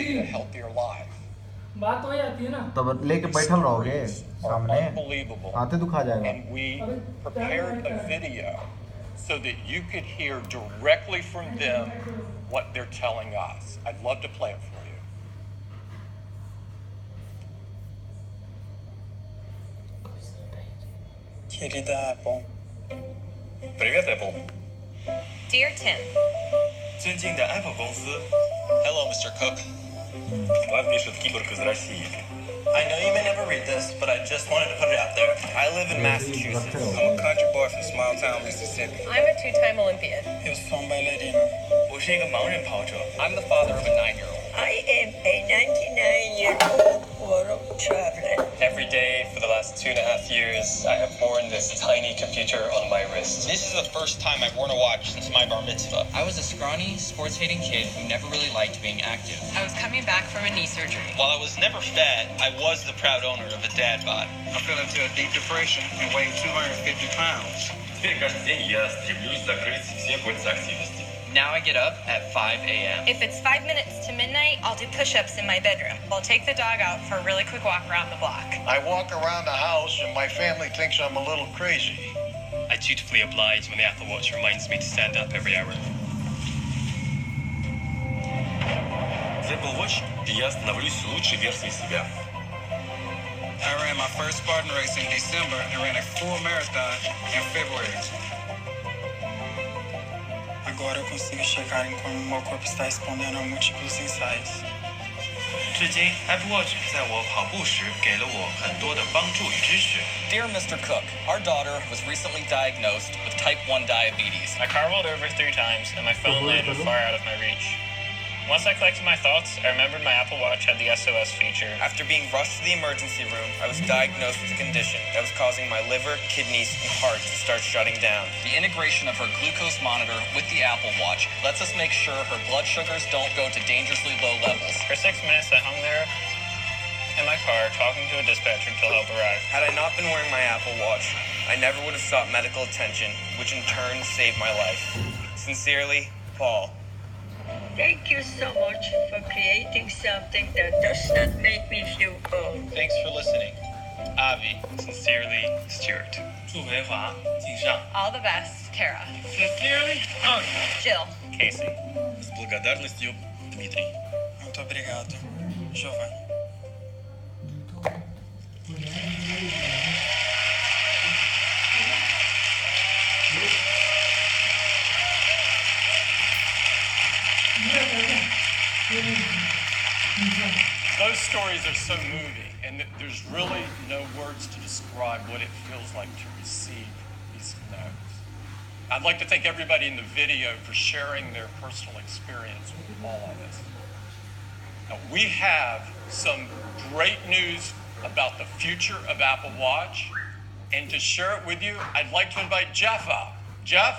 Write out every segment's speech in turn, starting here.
lead a healthier life. बात हो जाती है ना तब लेके बैठल रहोगे सामने Unbelievable. हाथे दुखा जाएगा And we prepared a video so that you could hear directly from them what they're telling us. I'd love to play it for you. Querida Apple. Привет, Apple. Dear Tim. 尊敬的 Apple 公司 Hello, Mr. Cook. Вам пишет киборг из России. I know you may never read this, but I just wanted to put it out there. I live in Massachusetts. I'm a country boy from small town Mississippi. I'm a two-time Olympian. He was filmed by Ladina. 我是一个盲人跑者。 I'm the father of a 9-year-old. I am a 99-year-old world traveler. Every day for the last 2.5 years, I have worn this tiny computer on my wrist. This is the first time I've worn a watch since my bar mitzvah. I was a scrawny, sports-hating kid who never really liked being active. I was coming back from a knee surgery. While I was never fat, I was the proud owner of a dad bod. I fell into a deep depression and weighed 250 pounds. Теперь каждый день я стремлюсь закрыть все кольца активности. Now I get up at 5 a.m. If it's 5 minutes to midnight, I'll do push-ups in my bedroom. I'll take the dog out for a really quick walk around the block. I walk around the house and my family thinks I'm a little crazy. I dutifully oblige when the Apple Watch reminds me to stand up every hour. С Apple Watch я становлюсь лучшей версией себя. I ran my first Spartan race in December and ran a full marathon in February. Agora eu consigo chegar em como meu corpo está respondendo a múltiplos ensaios. 至今 Apple Watch 在我跑步时给了我很多的帮助与支持。 Dear Mr. Cook, our daughter was recently diagnosed with type 1 diabetes. I car rolled over 3 times, and my phone landed far out of my reach. Once I collected my thoughts, I remembered my Apple Watch had the SOS feature. After being rushed to the emergency room, I was diagnosed with a condition that was causing my liver, kidneys, and heart to start shutting down. The integration of her glucose monitor with the Apple Watch lets us make sure her blood sugars don't go to dangerously low levels. For 6 minutes, I hung there in my car talking to a dispatcher until help arrived. Had I not been wearing my Apple Watch, I never would have sought medical attention, which in turn saved my life. Sincerely, Paul. Thank you so much for creating something that does not make me feel old. Thanks for listening. Avi, sincerely, Stuart. 祝培华敬上。 All the best, Kara. Sincerely, Jill. Casey. С благодарностью, Дмитрий. Muito obrigado, Giovanni. Those stories are so moving, and there's really no words to describe what it feels like to receive these notes. I'd like to thank everybody in the video for sharing their personal experience with all of us. Now, we have some great news about the future of Apple Watch, and to share it with you, I'd like to invite Jeff up. Jeff?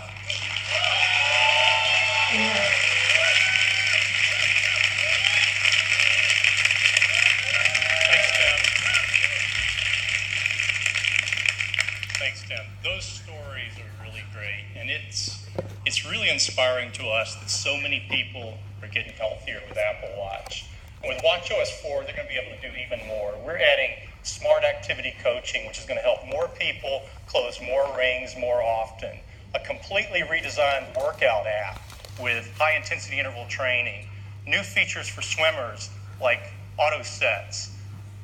Thanks, Tim. Those stories are really great, and it's really inspiring to us that so many people are getting healthier with Apple Watch. With watchOS 4, they're going to be able to do even more. We're adding smart activity coaching, which is going to help more people close more rings more often. A completely redesigned workout app with high-intensity interval training. New features for swimmers like auto sets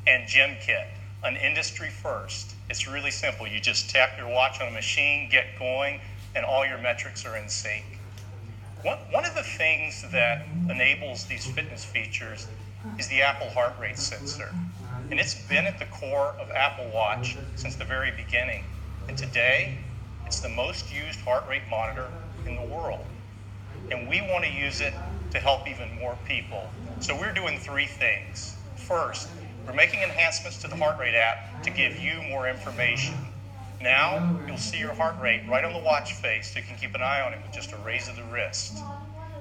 and Gym Kit, an industry first. It's really simple. You just tap your watch on a machine, get going, and all your metrics are in sync. One of the things that enables these fitness features is the Apple heart rate sensor. And it's been at the core of Apple Watch since the very beginning. And today, it's the most used heart rate monitor in the world. And we want to use it to help even more people. So we're doing 3 things. First, we're making enhancements to the heart rate app to give you more information. Now, you'll see your heart rate right on the watch face, so you can keep an eye on it with just a raise of the wrist.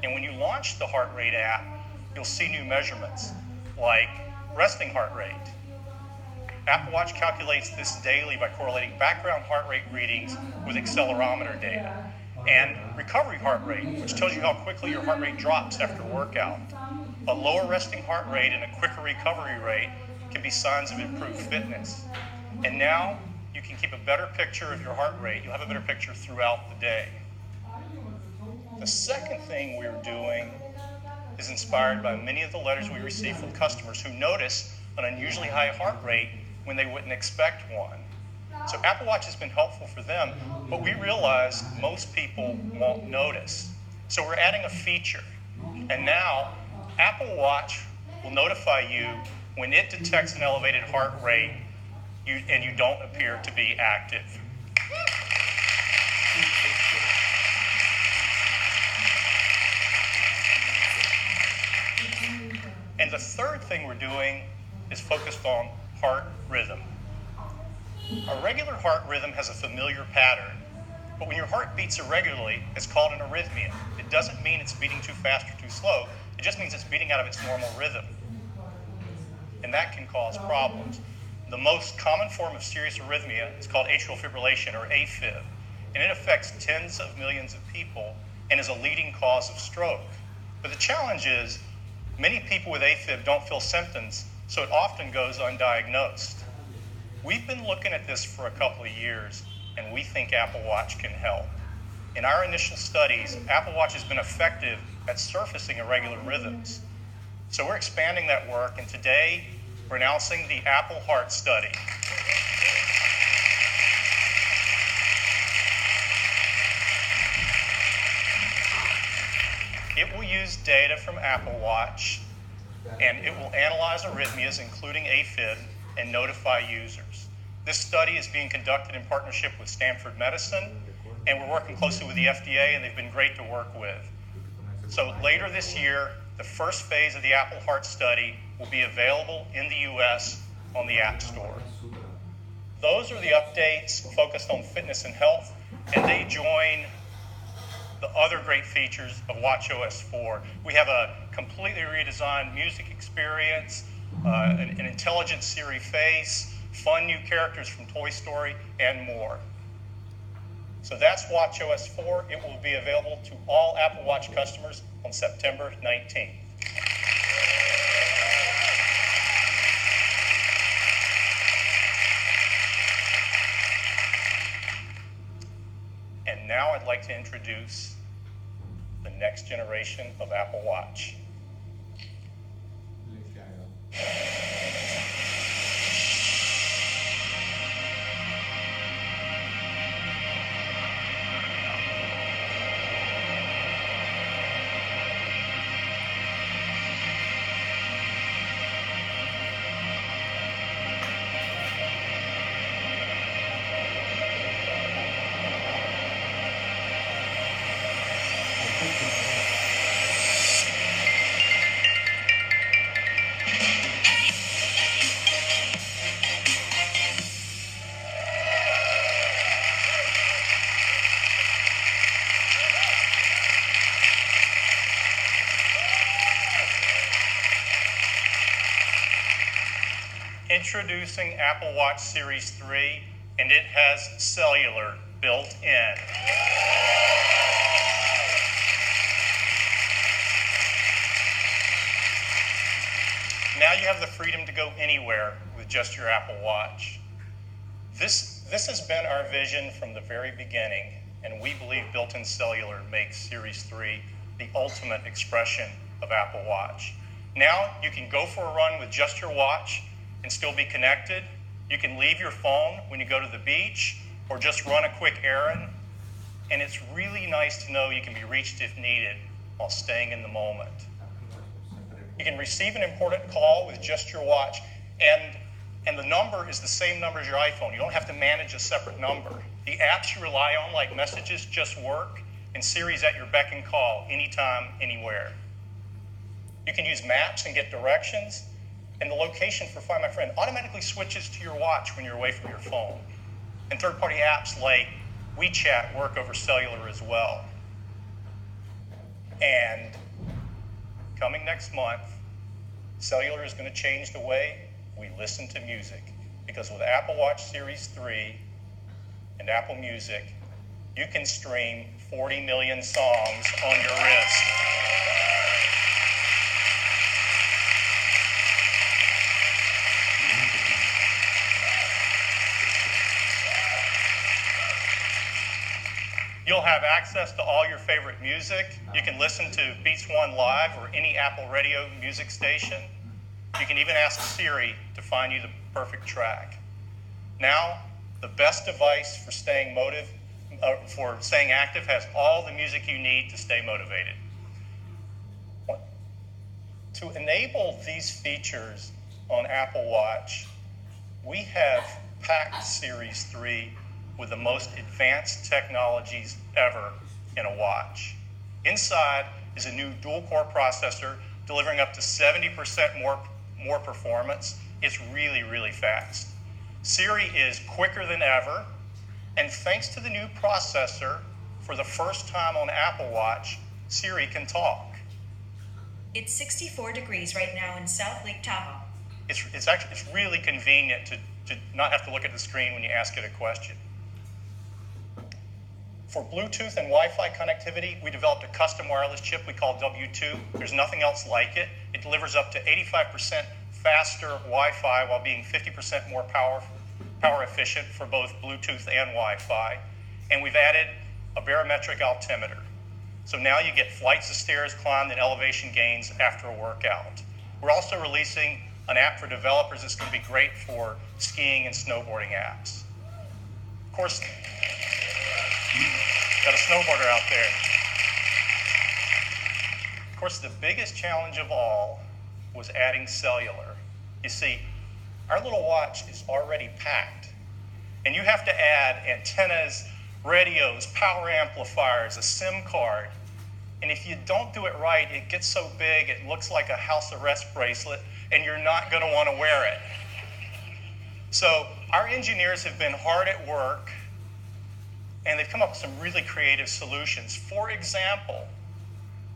And when you launch the heart rate app, you'll see new measurements, like resting heart rate. Apple Watch calculates this daily by correlating background heart rate readings with accelerometer data, and recovery heart rate, which tells you how quickly your heart rate drops after workout. A lower resting heart rate and a quicker recovery rate can be signs of improved fitness. And now you can keep a better picture of your heart rate. You'll have a better picture throughout the day. The second thing we're doing is inspired by many of the letters we receive from customers who notice an unusually high heart rate when they wouldn't expect one. So Apple Watch has been helpful for them, but we realize most people won't notice. So we're adding a feature. And now Apple Watch will notify you when it detects an elevated heart rate and you don't appear to be active. And the third thing we're doing is focused on heart rhythm. A regular heart rhythm has a familiar pattern, but when your heart beats irregularly, it's called an arrhythmia. It doesn't mean it's beating too fast or too slow. It just means it's beating out of its normal rhythm. And that can cause problems. The most common form of serious arrhythmia is called atrial fibrillation, or AFib, and it affects tens of millions of people and is a leading cause of stroke. But the challenge is, many people with AFib don't feel symptoms, so it often goes undiagnosed. We've been looking at this for a couple of years, and we think Apple Watch can help. In our initial studies, Apple Watch has been effective at surfacing irregular rhythms. So we're expanding that work, and today we're announcing the Apple Heart Study. It will use data from Apple Watch, and it will analyze arrhythmias, including AFib, and notify users. This study is being conducted in partnership with Stanford Medicine, and we're working closely with the FDA, and they've been great to work with. So later this year, the first phase of the Apple Heart Study will be available in the US on the App Store. Those are the updates focused on fitness and health, and they join the other great features of watchOS 4. We have a completely redesigned music experience, an intelligent Siri face, fun new characters from Toy Story, and more. So that's watchOS 4. It will be available to all Apple Watch customers on September 19th. And now I'd like to introduce the next generation of Apple Watch. Introducing Apple Watch Series 3, and it has cellular built in. Now you have the freedom to go anywhere with just your Apple Watch. This has been our vision from the very beginning, and we believe built-in cellular makes Series 3 the ultimate expression of Apple Watch. Now you can go for a run with just your watch and still be connected. You can leave your phone when you go to the beach or just run a quick errand. And it's really nice to know you can be reached if needed while staying in the moment. You can receive an important call with just your watch, and the number is the same number as your iPhone. You don't have to manage a separate number. The apps you rely on, like Messages, just work, and Siri's at your beck and call anytime, anywhere. You can use maps and get directions, and the location for Find My Friend automatically switches to your watch when you're away from your phone. And third-party apps like WeChat work over cellular as well. And coming next month, cellular is going to change the way we listen to music. Because with Apple Watch Series 3 and Apple Music, you can stream 40 million songs on your wrist. You'll have access to all your favorite music. You can listen to Beats One Live or any Apple Radio music station. You can even ask Siri to find you the perfect track. Now, the best device for staying active has all the music you need to stay motivated. To enable these features on Apple Watch, we have packed Series 3 with the most advanced technologies ever in a watch. Inside is a new dual-core processor delivering up to 70% more performance. It's really, really fast. Siri is quicker than ever, and thanks to the new processor, for the first time on Apple Watch, Siri can talk. It's 64 degrees right now in South Lake Tahoe. It's really convenient to not have to look at the screen when you ask it a question. For Bluetooth and Wi-Fi connectivity, we developed a custom wireless chip we call W2. There's nothing else like it. It delivers up to 85% faster Wi-Fi while being 50% more power efficient for both Bluetooth and Wi-Fi. And we've added a barometric altimeter. So now you get flights of stairs climbed and elevation gains after a workout. We're also releasing an app for developers that's going to be great for skiing and snowboarding apps. Of course, got a snowboarder out there. Of course, the biggest challenge of all was adding cellular. You see, our little watch is already packed, and you have to add antennas, radios, power amplifiers, a SIM card. And if you don't do it right, it gets so big it looks like a house arrest bracelet, and you're not going to want to wear it. So our engineers have been hard at work, and they've come up with some really creative solutions. For example,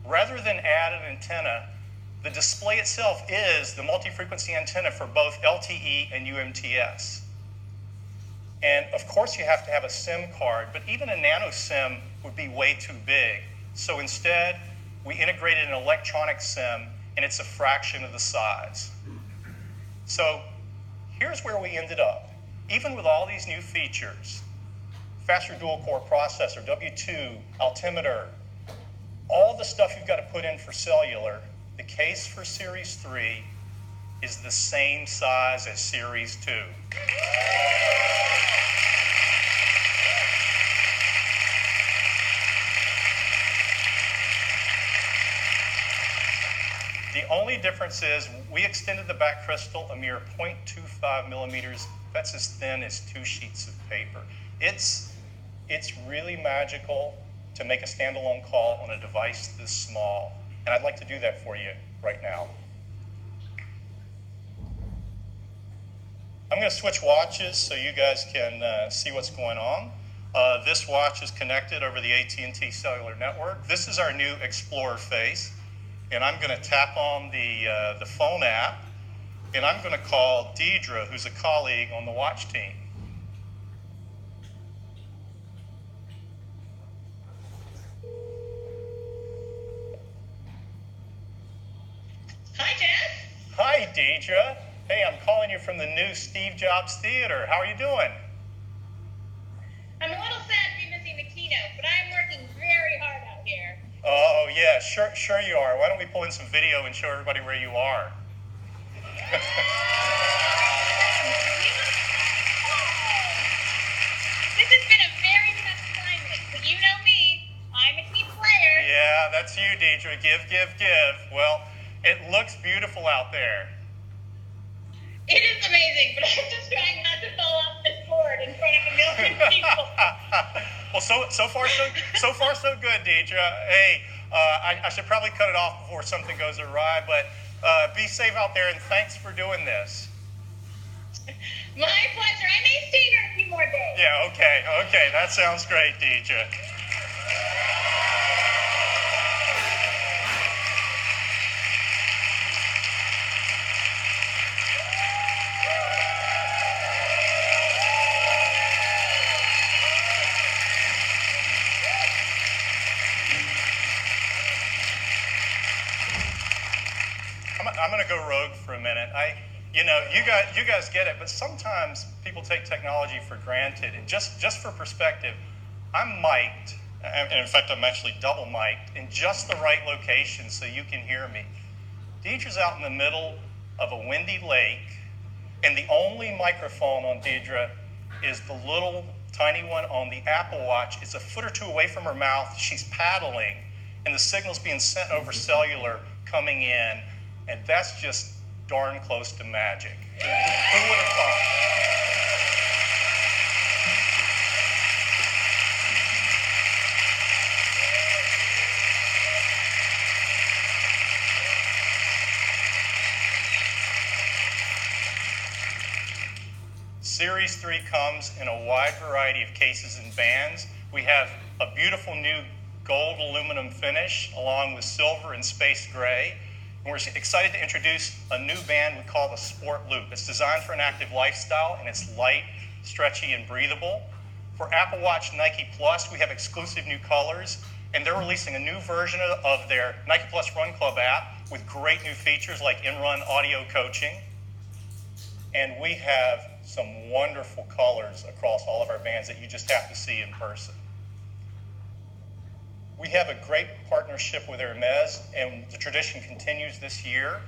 rather than add an antenna, the display itself is the multi-frequency antenna for both LTE and UMTS. And of course you have to have a SIM card, but even a nano SIM would be way too big. So instead, we integrated an electronic SIM, and it's a fraction of the size. So here's where we ended up. Even with all these new features, faster dual-core processor, W2, altimeter, all the stuff you've got to put in for cellular, the case for Series 3 is the same size as Series 2. The only difference is we extended the back crystal a mere 0.25 millimeters. That's as thin as 2 sheets of paper. It's really magical to make a standalone call on a device this small. And I'd like to do that for you right now. I'm going to switch watches so you guys can see what's going on. This watch is connected over the AT&T cellular network. This is our new Explorer face. And I'm going to tap on the phone app, and I'm going to call Deidre, who's a colleague on the watch team. Hi, Dad. Hi, Deidre. Hey, I'm calling you from the new Steve Jobs Theater. How are you doing? I'm a little sad to be missing the keynote, but I'm working very hard out here. Oh, yeah, sure you are. Why don't we pull in some video and show everybody where you are? This has been a very tough assignment, but you know me. I'm a team player. Yeah, that's you, Deidre. Give. Well, it looks beautiful out there. It is amazing, but I'm just trying not to fall off this board in front of a million people. Well, so far so good, Deidre. Hey, I should probably cut it off before something goes awry, but be safe out there, and thanks for doing this. My pleasure. I may stay here a few more days. Yeah, okay. That sounds great, Deidre. I'm going to go rogue for a minute. You guys get it, but sometimes people take technology for granted. And just for perspective, I'm mic'd and in fact, I'm actually double mic'd in just the right location so you can hear me. Deidre's out in the middle of a windy lake, and the only microphone on Deidre is the little tiny one on the Apple Watch. It's a foot or two away from her mouth. She's paddling, and the signal's being sent over cellular coming in, and that's just darn close to magic. Who would have thought? Series 3 comes in a wide variety of cases and bands. We have a beautiful new gold aluminum finish along with silver and space gray. And we're excited to introduce a new band we call the Sport Loop. It's designed for an active lifestyle, and it's light, stretchy, and breathable. For Apple Watch Nike Plus, we have exclusive new colors, and they're releasing a new version of their Nike Plus Run Club app with great new features like in-run audio coaching. And we have some wonderful colors across all of our bands that you just have to see in person. We have a great partnership with Hermes, and the tradition continues this year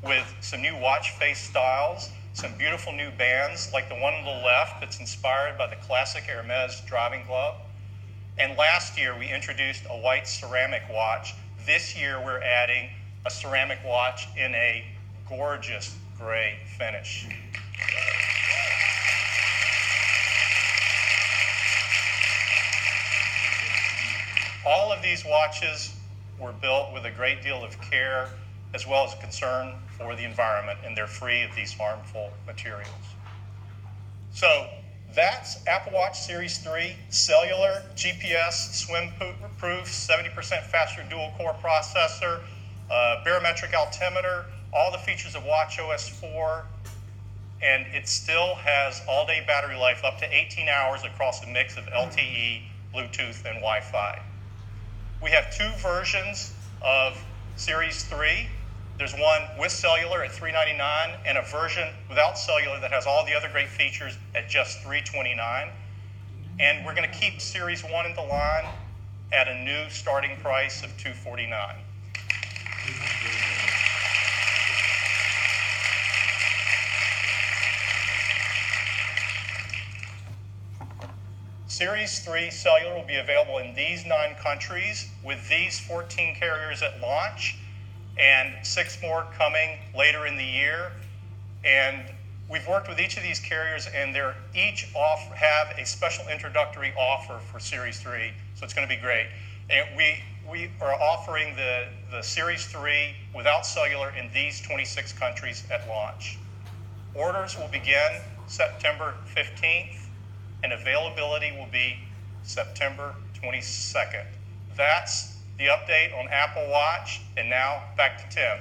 with some new watch face styles, some beautiful new bands like the one on the left that's inspired by the classic Hermes driving glove. And last year we introduced a white ceramic watch. This year we're adding a ceramic watch in a gorgeous gray finish. All of these watches were built with a great deal of care as well as concern for the environment, and they're free of these harmful materials. So that's Apple Watch Series 3, cellular, GPS, swim-proof, 70% faster dual-core processor, barometric altimeter, all the features of watchOS 4, and it still has all-day battery life up to 18 hours across a mix of LTE, Bluetooth, and Wi-Fi. We have two versions of Series 3. There's one with cellular at $399 and a version without cellular that has all the other great features at just $329. And we're going to keep Series 1 in the line at a new starting price of $249. Series 3 cellular will be available in these 9 countries with these 14 carriers at launch and 6 more coming later in the year. And we've worked with each of these carriers, and they're each have a special introductory offer for Series 3, so it's going to be great. And we are offering the Series 3 without cellular in these 26 countries at launch. Orders will begin September 15th. And availability will be September 22nd. That's the update on Apple Watch, and now back to Tim.